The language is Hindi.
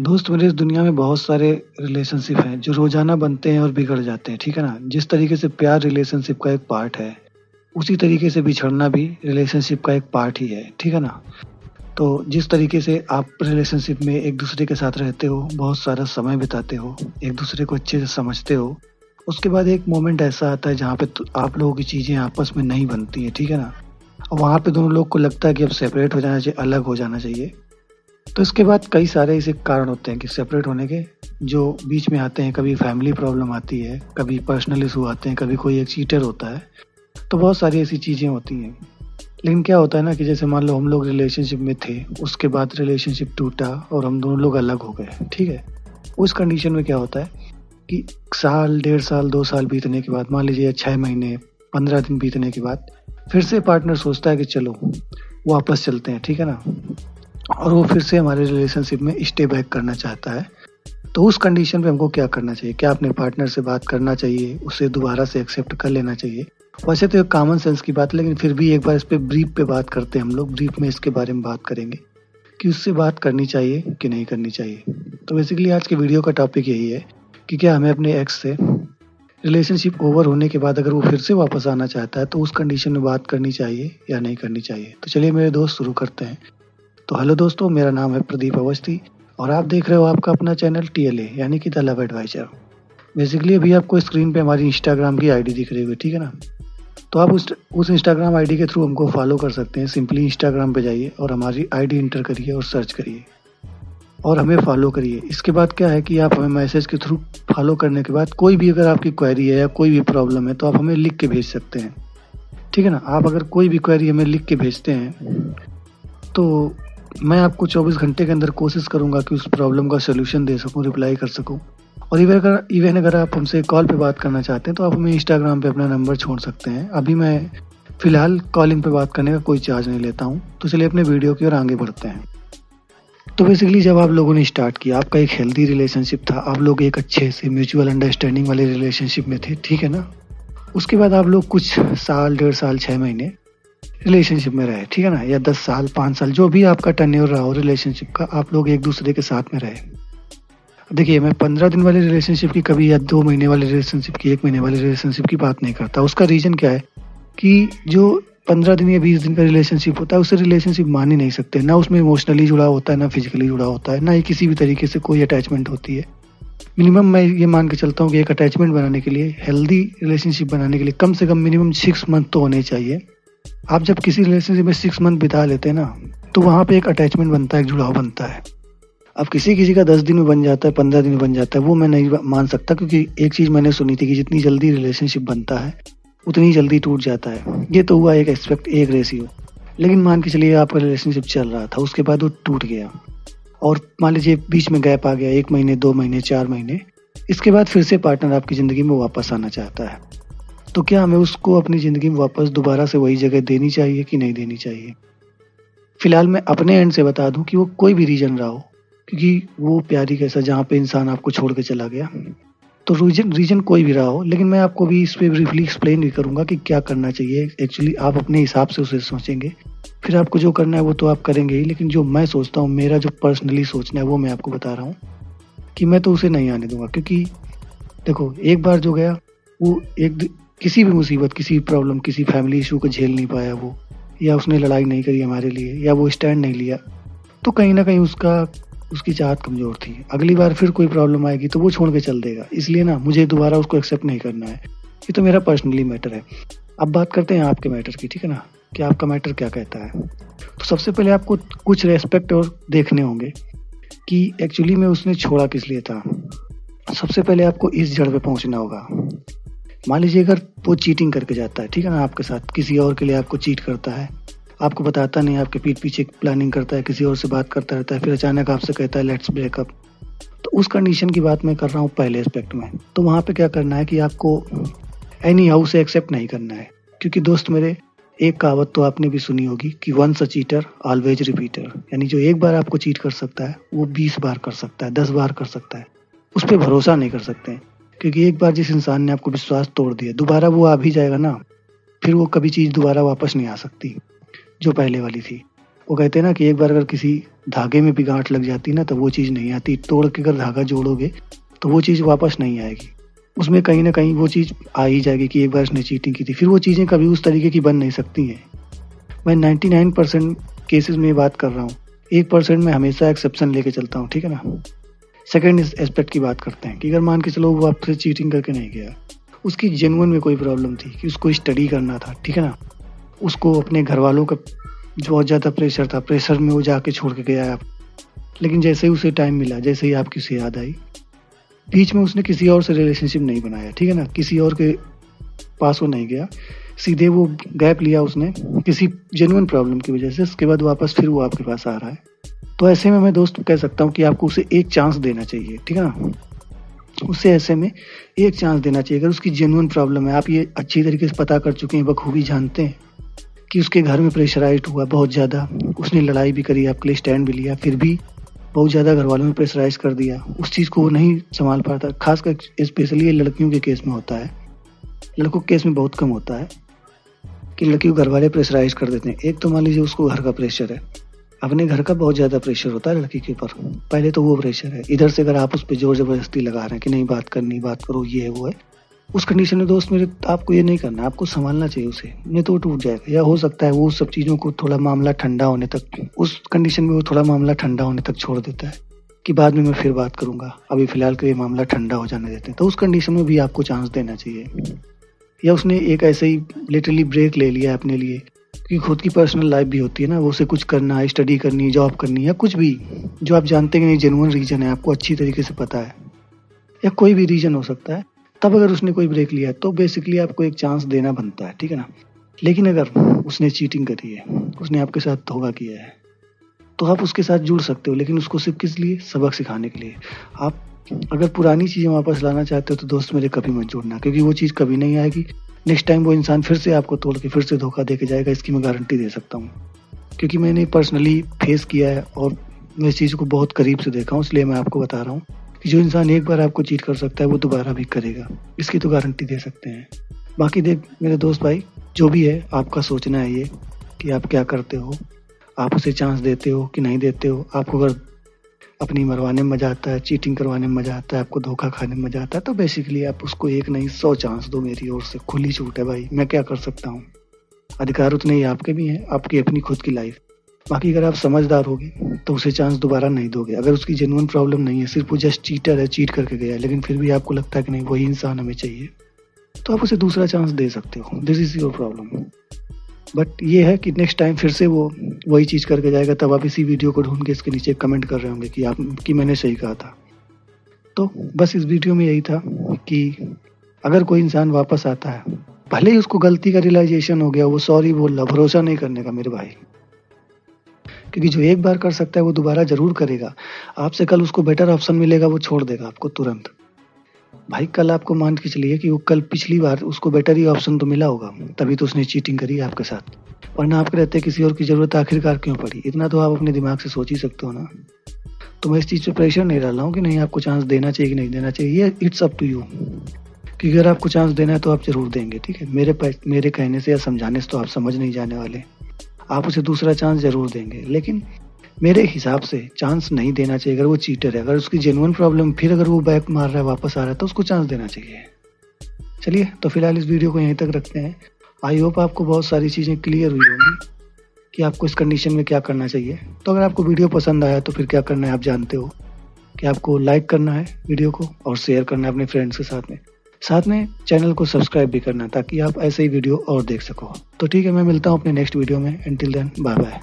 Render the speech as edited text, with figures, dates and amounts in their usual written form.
दोस्त मेरे इस दुनिया में बहुत सारे रिलेशनशिप हैं जो रोज़ाना बनते हैं और बिगड़ जाते हैं, ठीक है ना? जिस तरीके से प्यार रिलेशनशिप का एक पार्ट है, उसी तरीके से बिछड़ना भी रिलेशनशिप का एक पार्ट ही है, ठीक है ना? तो जिस तरीके से आप रिलेशनशिप में एक-दूसरे के साथ रहते हो, बहुत सारा समय बिताते हो, एक-दूसरे को अच्छे से समझते हो, उसके बाद एक मोमेंट ऐसा आता है जहाँ पे आप लोगों की चीज़ें आपस में नहीं बनती हैं, ठीक है ना? और वहाँ पे दोनों लोग को लगता है कि अब सेपरेट हो जाना चाहिए, अलग हो जाना चाहिए। तो इसके बाद कई सारे ऐसे कारण होते हैं कि सेपरेट होने के जो बीच में आते हैं। कभी फैमिली प्रॉब्लम आती है, कभी पर्सनल इशू आते हैं, कभी कोई एक चीटर होता है, तो बहुत सारी ऐसी चीज़ें होती हैं। लेकिन क्या होता है ना कि जैसे मान लो हम लोग रिलेशनशिप में थे, उसके बाद रिलेशनशिप टूटा और हम दोनों लोग अलग हो गए, ठीक है? उस कंडीशन में क्या होता है कि साल, डेढ़ साल, 2 साल बीतने के बाद, मान लीजिए 6 महीने, 15 दिन बीतने के बाद, फिर से पार्टनर सोचता है कि चलो वापस चलते हैं, ठीक है ना? और वो फिर से हमारे रिलेशनशिप में स्टे बैक करना चाहता है। तो उस कंडीशन पे हमको क्या करना चाहिए? क्या अपने पार्टनर से बात करना चाहिए? उसे दोबारा से एक्सेप्ट कर लेना चाहिए? वैसे तो ये कॉमन सेंस की बात है, लेकिन फिर भी एक बार इस पे ब्रीफ पे बात करते हैं हम लोग। ब्रीफ में इसके बारे में बात करेंगे कि उससे बात करनी चाहिए कि नहीं करनी चाहिए। तो बेसिकली आज के वीडियो का टॉपिक यही है कि क्या हमें अपने एक्स से रिलेशनशिप ओवर होने के बाद अगर वो फिर से वापस आना चाहता है, तो उस कंडीशन में बात करनी चाहिए या नहीं करनी चाहिए? तो चलिए मेरे दोस्त शुरू करते हैं। तो हेलो दोस्तों, मेरा नाम है प्रदीप अवस्थी और आप देख रहे हो आपका अपना चैनल टीएलए यानी कि द लव एडवाइजर। बेसिकली अभी आपको स्क्रीन पे हमारी इंस्टाग्राम की आईडी दिख रही होगी, ठीक है ना? तो आप उस इंस्टाग्राम आईडी के थ्रू हमको फॉलो कर सकते हैं। सिंपली इंस्टाग्राम पे जाइए और हमारी आईडी इंटर करिए और सर्च करिए और हमें फॉलो करिए। इसके बाद क्या है कि आप हमें मैसेज के थ्रू फॉलो करने के बाद कोई भी अगर आपकी क्वेरी है या कोई भी प्रॉब्लम है तो आप हमें लिख के भेज सकते हैं, ठीक है ना? आप अगर कोई भी क्वेरी हमें लिख के भेजते हैं तो मैं आपको 24 घंटे के अंदर कोशिश करूँगा कि उस प्रॉब्लम का सॉल्यूशन दे सकूँ, रिप्लाई कर सकूँ। और इवन अगर आप हमसे कॉल पे बात करना चाहते हैं तो आप हमें इंस्टाग्राम पे अपना नंबर छोड़ सकते हैं। अभी मैं फ़िलहाल कॉलिंग पे बात करने का कोई चार्ज नहीं लेता हूँ। तो चलिए अपने वीडियो की ओर आगे बढ़ते हैं। तो बेसिकली जब आप लोगों ने स्टार्ट किया, आपका एक हेल्दी रिलेशनशिप था, आप लोग एक अच्छे से म्यूचुअल अंडरस्टैंडिंग वाले रिलेशनशिप में थे, ठीक है ना? उसके बाद आप लोग कुछ साल, डेढ़ साल, 6 महीने रिलेशनशिप में रहे, ठीक है ना? या 10 साल, 5 साल, जो भी आपका टेन्योर रहा हो रिलेशनशिप का, आप लोग एक-दूसरे के साथ में रहे। देखिए, मैं 15 दिन वाले रिलेशनशिप की कभी या 2 महीने वाले रिलेशनशिप की, 1 महीने वाले रिलेशनशिप की बात नहीं करता। उसका रीज़न क्या है कि जो 15 दिन या 20 दिन का रिलेशनशिप होता है, उसे रिलेशनशिप मान ही नहीं सकते। ना उसमें इमोशनली जुड़ा होता है, ना फिज़िकली जुड़ा होता है, ना ही किसी भी तरीके से कोई अटैचमेंट होती है। मिनिमम मैं ये मान के चलता हूँ कि एक अटैचमेंट बनाने के लिए, हेल्दी रिलेशनशिप बनाने के लिए कम से कम मिनिमम 6 मंथ तो होने चाहिए। आप जब किसी रिलेशनशिप में 6 मंथ बिता लेते हैं ना, तो वहाँ पे एक अटैचमेंट बनता है, एक जुड़ाव बनता है। अब किसी-किसी का 10 दिन में बन जाता है, 15 दिन में बन जाता है, वो मैं नहीं मान सकता, क्योंकि एक चीज़ मैंने सुनी थी कि जितनी जल्दी रिलेशनशिप बनता है, उतनी जल्दी टूट जाता है। ये तो हुआ एक रेशियो। लेकिन मान के चलिए आपका रिलेशनशिप चल रहा था, उसके बाद वो टूट गया और मान लीजिए बीच में गैप आ गया, 1 महीने, 2 महीने, 4 महीने। इसके बाद फिर से पार्टनर आपकी ज़िंदगी में वापस आना चाहता है। तो क्या हमें उसको अपनी ज़िंदगी में वापस दोबारा से वही जगह देनी चाहिए कि नहीं देनी चाहिए? फ़िलहाल मैं अपने एंड से बता दूँ कि वो कोई भी रीज़न रहा हो, क्योंकि वो प्यार ही कैसा जहाँ पे इंसान आपको छोड़ के चला गया। तो रीज़न कोई भी रहा हो, लेकिन मैं आपको अभी इस पे ब्रीफली एक्सप्लेन भी करूँगा कि क्या करना चाहिए। एक्चुअली आप अपने हिसाब से उसे सोचेंगे, फिर आपको जो करना है वो तो आप करेंगे ही, लेकिन जो मैं सोचता हूँ, मेरा जो पर्सनली सोचना है वो मैं आपको बता रहा हूँ कि मैं तो उसे नहीं आने दूँगा। क्योंकि देखो, एक बार जो गया वो किसी भी मुसीबत, किसी भी प्रॉब्लम, किसी फैमिली इशू को झेल नहीं पाया वो, या उसने लड़ाई नहीं करी हमारे लिए, या वो स्टैंड नहीं लिया, तो कहीं न कहीं उसकी चाहत कमज़ोर थी। अगली बार फिर कोई प्रॉब्लम आएगी तो वो छोड़ के चल देगा। इसलिए ना मुझे दोबारा उसको एक्सेप्ट नहीं करना है। ये तो मेरा पर्सनली मैटर है। अब बात करते हैं आपके मैटर की, ठीक है ना? कि आपका मैटर क्या कहता है? तो सबसे पहले आपको कुछ रेस्पेक्ट और देखने होंगे कि एक्चुअली में उसने छोड़ा किस लिए था। सबसे पहले आपको इस जड़ पे पहुँचना होगा। मान लीजिए अगर वो चीटिंग करके जाता है, ठीक है ना, आपके साथ, किसी और के लिए आपको चीट करता है, आपको बताता नहीं, आपके पीठ पीछे प्लानिंग करता है, किसी और से बात करता रहता है, फिर अचानक आपसे कहता है लेट्स ब्रेकअप। तो उस कंडीशन की बात मैं कर रहा हूँ पहले एस्पेक्ट में। तो वहाँ पे क्या करना है कि आपको एनी हाउ से एक्सेप्ट नहीं करना है, क्योंकि दोस्त मेरे, एक कहावत तो आपने भी सुनी होगी कि once a cheater always repeater. यानी जो एक बार आपको चीट कर सकता है वो 20 बार कर सकता है, 10 बार कर सकता है। उस पर भरोसा नहीं कर सकते हैं, क्योंकि एक बार जिस इंसान ने आपको विश्वास तोड़ दिया, दोबारा वो आ भी जाएगा ना, फिर वो कभी चीज़ दोबारा वापस नहीं आ सकती जो पहले वाली थी। वो कहते हैं ना कि एक बार अगर किसी धागे में भी गांठ लग जाती ना तो वो चीज़ नहीं आती, तोड़ के अगर धागा जोड़ोगे तो वो चीज़ वापस नहीं आएगी। उसमें कहीं ना कहीं वो चीज़ आ ही जाएगी कि एक बार इसने चीटिंग की थी, फिर वो चीज़ें कभी उस तरीके की बन नहीं सकती हैं। मैं 99% केसेस में बात कर रहा हूँ, 1% में हमेशा एक्सेप्शन लेके चलता हूँ, ठीक है ना। सेकंड एस्पेक्ट की बात करते हैं कि अगर मान के चलो वो आपसे चीटिंग करके नहीं गया, उसकी जेन्युइन में कोई प्रॉब्लम थी कि उसको स्टडी करना था, ठीक है ना, उसको अपने घर वालों का जो बहुत ज़्यादा प्रेशर था, प्रेशर में वो जाके छोड़ के गया आप। लेकिन जैसे ही उसे टाइम मिला, जैसे ही आपकी उसे याद आई, बीच में उसने किसी और से रिलेशनशिप नहीं बनाया, ठीक है ना, किसी और के पास वो नहीं गया, सीधे वो गैप लिया उसने किसी जेन्युइन प्रॉब्लम की वजह से, उसके बाद वापस फिर वो आपके पास आ रहा है। तो ऐसे में मैं दोस्त कह सकता हूँ कि आपको उसे एक चांस देना चाहिए, ठीक है ना। उसे ऐसे में एक चांस देना चाहिए। अगर उसकी जेन्युइन प्रॉब्लम है, आप ये अच्छी तरीके से पता कर चुके हैं, बखूबी जानते हैं कि उसके घर में प्रेशराइज्ड हुआ बहुत ज़्यादा, उसने लड़ाई भी करी, आपके लिए स्टैंड भी लिया, फिर भी बहुत ज़्यादा घर वालों ने प्रेशराइज कर दिया, उस चीज़ को वो नहीं संभाल पाता। खासकर स्पेशली ये लड़कियों के केस में होता है, लड़कों के केस में बहुत कम होता है कि लड़कियों घर वाले प्रेशराइज कर देते हैं। एक तो मान लीजिए उसको घर का प्रेशर है, अपने घर का बहुत ज़्यादा प्रेशर होता है लड़की के ऊपर, पहले तो वो प्रेशर है। इधर से अगर आप उस पर जोर ज़बरदस्ती लगा रहे हैं कि नहीं बात करनी, बात करो, ये है वो है, उस कंडीशन में दोस्त मेरे आपको ये नहीं करना, आपको संभालना चाहिए उसे, नहीं तो वो टूट जाएगा। या हो सकता है वो उस सब चीज़ों को थोड़ा मामला ठंडा होने तक, उस कंडीशन में वो थोड़ा मामला ठंडा होने तक छोड़ देता है कि बाद में मैं फिर बात करूंगा, अभी फ़िलहाल के लिए मामला ठंडा हो जाने देते हैं। तो उस कंडीशन में भी आपको चांस देना चाहिए। या उसने एक ऐसे ही लिटरली ब्रेक ले लिया अपने लिए, क्योंकि खुद की पर्सनल लाइफ भी होती है ना, वो उसे कुछ करना है, स्टडी करनी है, जॉब करनी है, या कुछ भी जो आप जानते हैं कि नहीं जेन्युइन रीज़न है, आपको अच्छी तरीके से पता है, या कोई भी रीज़न हो सकता है, तब अगर उसने कोई ब्रेक लिया तो बेसिकली आपको एक चांस देना बनता है, ठीक है ना। लेकिन अगर उसने चीटिंग करी है, उसने आपके साथ धोखा किया है, तो आप उसके साथ जुड़ सकते हो, लेकिन उसको सिर्फ किस लिए, सबक सिखाने के लिए। आप अगर पुरानी चीज़ें वापस लाना चाहते हो तो दोस्त मेरे कभी मत जुड़ना, क्योंकि वो चीज़ कभी नहीं आएगी। नेक्स्ट टाइम वो इंसान फिर से आपको तोड़ के फिर से धोखा दे के जाएगा, इसकी मैं गारंटी दे सकता हूँ, क्योंकि मैंने पर्सनली फेस किया है और मैं इस चीज़ को बहुत करीब से देखा हूँ। इसलिए मैं आपको बता रहा हूँ कि जो इंसान एक बार आपको चीट कर सकता है वो दोबारा भी करेगा, इसकी तो गारंटी दे सकते हैं। बाकी देख मेरे दोस्त भाई, जो भी है आपका सोचना है ये कि आप क्या करते हो, आप उसे चांस देते हो कि नहीं देते हो। आपको अगर अपनी मरवाने में मज़ा आता है, चीटिंग करवाने में मज़ा आता है, आपको धोखा खाने में मज़ा आता है, तो बेसिकली आप उसको एक नहीं 100 चांस दो। मेरी ओर से खुली छूट है भाई, मैं क्या कर सकता हूँ, अधिकार उतने ही आपके भी हैं, आपकी अपनी खुद की लाइफ। बाकी अगर आप समझदार होगे तो उसे चांस दोबारा नहीं दोगे। अगर उसकी जेन्युइन प्रॉब्लम नहीं है, सिर्फ वो जस्ट चीटर है, चीट करके गया है, लेकिन फिर भी आपको लगता है कि नहीं वही इंसान हमें चाहिए, तो आप उसे दूसरा चांस दे सकते हो। This is your problem. But ये है कि नेक्स्ट टाइम फिर से वो वही चीज़ करके जाएगा, तब आप इसी वीडियो को ढूंढ के इसके नीचे कमेंट कर रहे होंगे कि मैंने सही कहा था। तो बस इस वीडियो में यही था कि अगर कोई इंसान वापस आता है, भले ही उसको गलती का रियलाइजेशन हो गया, वो सॉरी बोल रहा, भरोसा नहीं करने का मेरे भाई, क्योंकि जो एक बार कर सकता है वो दोबारा ज़रूर करेगा। आपसे कल उसको बेटर ऑप्शन मिलेगा, वो छोड़ देगा आपको तुरंत। भाई कल आपको मान के चलिए कि वो कल पिछली बार उसको बेटर ही ऑप्शन तो मिला होगा, तभी तो उसने चीटिंग करी आपके साथ, वरना आपके रहते किसी और की ज़रूरत आखिरकार क्यों पड़ी। इतना तो आप अपने दिमाग से सोच ही सकते हो ना। तो मैं इस चीज़ पे प्रेशर नहीं डाल रहा हूँ कि नहीं आपको चांस देना चाहिए कि नहीं देना चाहिए, ये इट्स अप टू यू। कि अगर आपको चांस देना है तो आप ज़रूर देंगे, ठीक है। मेरे कहने से या समझाने से तो आप समझ नहीं जाने वाले, आप उसे दूसरा चांस ज़रूर देंगे। लेकिन मेरे हिसाब से चांस नहीं देना चाहिए अगर वो चीटर है। अगर उसकी जेन्युइन प्रॉब्लम, फिर अगर वो बैक मार रहा है, वापस आ रहा है, तो उसको चांस देना चाहिए। चलिए तो फिलहाल इस वीडियो को यहीं तक रखते हैं। आई होप आपको बहुत सारी चीज़ें क्लियर हुई होंगी कि आपको इस कंडीशन में क्या करना चाहिए। तो अगर आपको वीडियो पसंद आया तो फिर क्या करना है आप जानते हो कि आपको लाइक करना है वीडियो को और शेयर करना है अपने फ्रेंड्स के साथ में चैनल को सब्सक्राइब भी करना, ताकि आप ऐसे ही वीडियो और देख सको। तो ठीक है, मैं मिलता हूँ अपने नेक्स्ट वीडियो में। Until then bye bye.